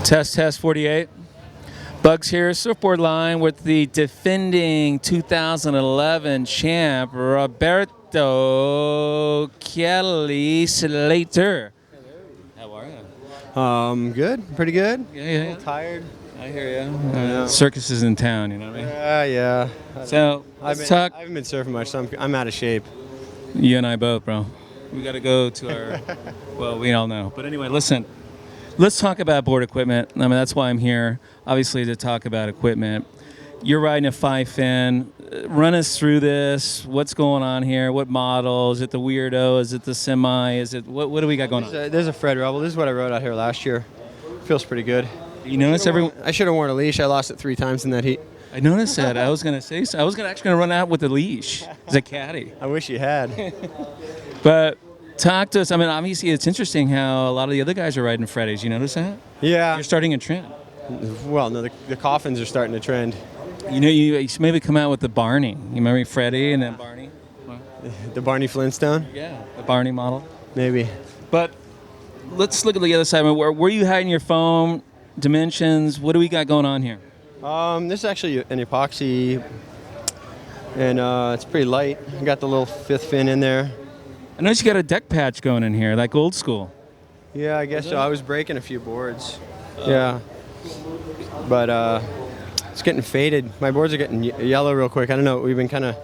Test 48. Bugs here, surfboard line with the defending 2011 champ, Roberto Kelly Slater. How are you? Good. Pretty good. Yeah. A little tired. I hear you. Circus is in town, you know what I mean? Yeah. So, I let's talk. haven't been surfing much, so I'm out of shape. You and I both, bro. We got to go to our, well, we all know. But anyway, listen. Let's talk about board equipment. I mean, that's why I'm here, obviously, to talk about equipment. You're riding a 5-fin. Run us through this. What's going on here? What model? Is it the Weirdo? Is it the Semi? Is it what do we got going on? There's a Fred Rebel. This is what I rode out here last year. Feels pretty good. You notice everyone? I should have worn a leash. I lost it 3 times in that heat. I noticed that. I was going to say so. I was actually going to run out with a leash as a caddy. I wish you had. But talk to us. I mean, obviously, it's interesting how a lot of the other guys are riding Freddies. You notice that? Yeah. You're starting a trend. Well, no, the coffins are starting to trend. You know, you should maybe come out with the Barney. You remember Freddie and then Barney? The Barney Flintstone? Yeah, the Barney model. Maybe. But let's look at the other side. Where are you hiding your foam? Dimensions? What do we got going on here? This is actually an epoxy, and it's pretty light. I got the little 5th fin in there. I noticed you got a deck patch going in here, like old school. Yeah, I guess so. I was breaking a few boards. Yeah. But it's getting faded. My boards are getting yellow real quick. I don't know. We've been kind of,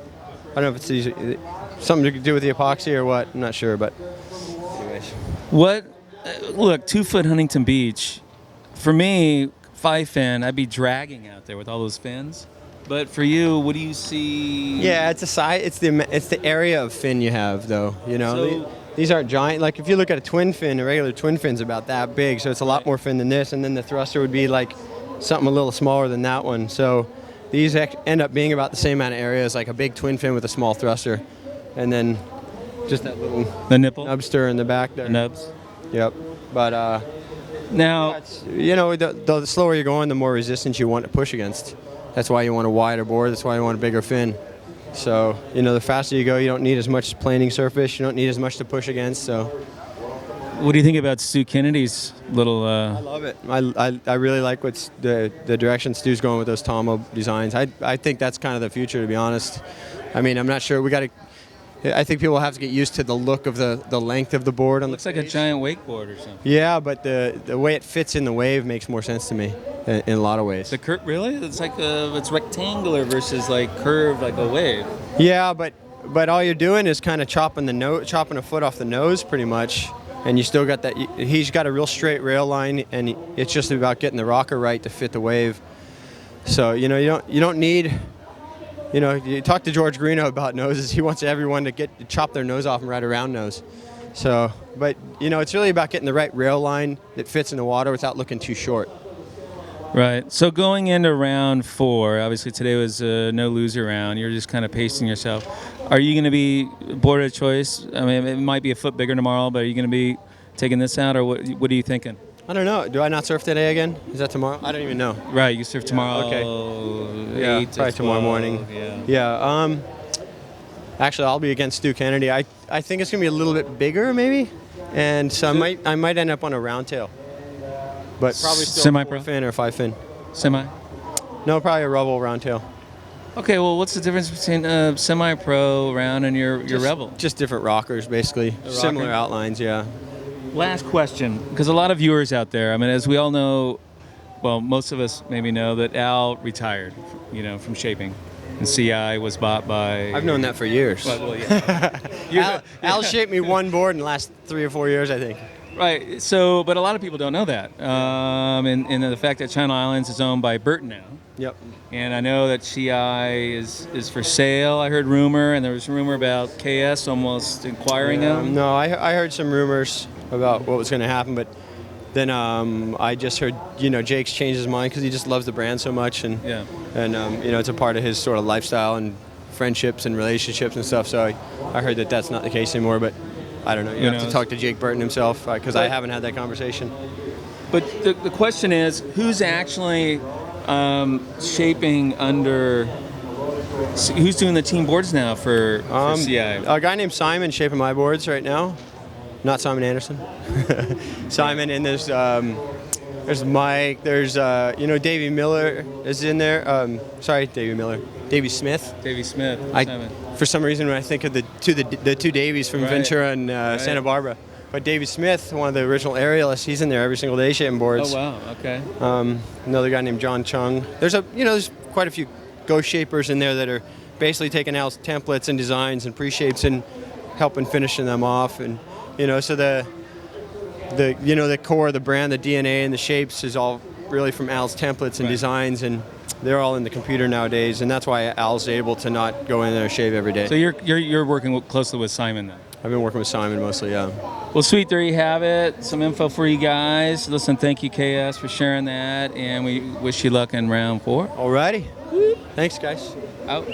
I don't know if it's something to do with the epoxy or what. I'm not sure, but anyways. What? Look, 2-foot Huntington Beach. For me, 5-fin, I'd be dragging out there with all those fins. But for you, what do you see? Yeah, it's a size. It's the area of fin you have, though. You know, So, these aren't giant. Like if you look at a twin fin, a regular twin fin's about that big, so it's a lot more fin than this. And then the thruster would be like something a little smaller than that one. So these end up being about the same amount of area as like a big twin fin with a small thruster, and then just that little the nubster in the back there. The nubs. Yep. But Now, you know, the slower you're going, the more resistance you want to push against. That's why you want a wider board. That's why you want a bigger fin. So, you know, the faster you go, you don't need as much planing surface. You don't need as much to push against. So, what do you think about Stu Kennedy's little? I love it. I really like what's the direction Stu's going with those Tomo designs. I think that's kind of the future, to be honest. I mean, I'm not sure. I think people have to get used to the look of the length of the board on Looks like a giant wakeboard or something. Yeah, but the way it fits in the wave makes more sense to me in a lot of ways. The curve, really? It's like it's rectangular versus like curved like a wave. Yeah, but all you're doing is kind of chopping a foot off the nose pretty much, and you still got that. He's got a real straight rail line, and it's just about getting the rocker right to fit the wave. So you know you don't need. You know, you talk to George Greeno about noses. He wants everyone to chop their nose off and ride a round nose. So, but you know, it's really about getting the right rail line that fits in the water without looking too short. Right. So going into round 4, obviously today was a no loser round. You're just kind of pacing yourself. Are you going to be board of choice? I mean, it might be a foot bigger tomorrow, but are you going to be taking this out, or what are you thinking? I don't know. Do I not surf today again? Is that tomorrow? I don't even know. Right. You surf tomorrow. Okay. 8 Yeah, to probably tomorrow 12, morning. Yeah. Actually, I'll be against Stu Kennedy. I think it's gonna be a little bit bigger, maybe, and so I might end up on a round tail, but probably still Semi-pro? 4-fin or 5-fin. Semi. No, probably a Rebel round tail. Okay. Well, what's the difference between semi-pro round and your Rebel? Just different rockers, basically. Similar outlines, yeah. Last question, because a lot of viewers out there, I mean, as we all know, well, most of us maybe know that Al retired, you know, from shaping, and CI was bought by. I've known that for years. Well, yeah. Al shaped me one board in the last 3 or 4 years, I think. Right. So, but a lot of people don't know that, and the fact that China Islands is owned by Burton now. Yep. And I know that CI is for sale. I heard rumor, and there was rumor about KS almost acquiring them. No, I heard some rumors about what was going to happen, but then I just heard, you know, Jake's changed his mind because he just loves the brand so much, and you know, it's a part of his sort of lifestyle and friendships and relationships and stuff. So I heard that that's not the case anymore, but I don't know. You have to talk to Jake Burton himself because I haven't had that conversation. But the question is, who's actually shaping under? Who's doing the team boards now for CI? A guy named Simon shaping my boards right now. Not Simon Anderson. Simon, and there's There's Mike. There's Davey Miller is in there. Davey Miller. Davey Smith. Davey Smith. For some reason, when I think of the two Davies from Right. Ventura and Santa Barbara, but Davey Smith, one of the original aerialists, he's in there every single day shaping boards. Oh wow. Okay. Another guy named John Chung. There's quite a few ghost shapers in there that are basically taking out templates and designs and pre-shapes and helping finishing them off. And so the core of the brand, the DNA and the shapes is all really from Al's templates and Right. designs, and they're all in the computer nowadays, and that's why Al's able to not go in there and shave every day. So you're working closely with Simon then. I've been working with Simon mostly, yeah. Well, sweet, there you have it. Some info for you guys. Listen, thank you, KS, for sharing that, and we wish you luck in round 4. Alrighty. Thanks, guys. Out.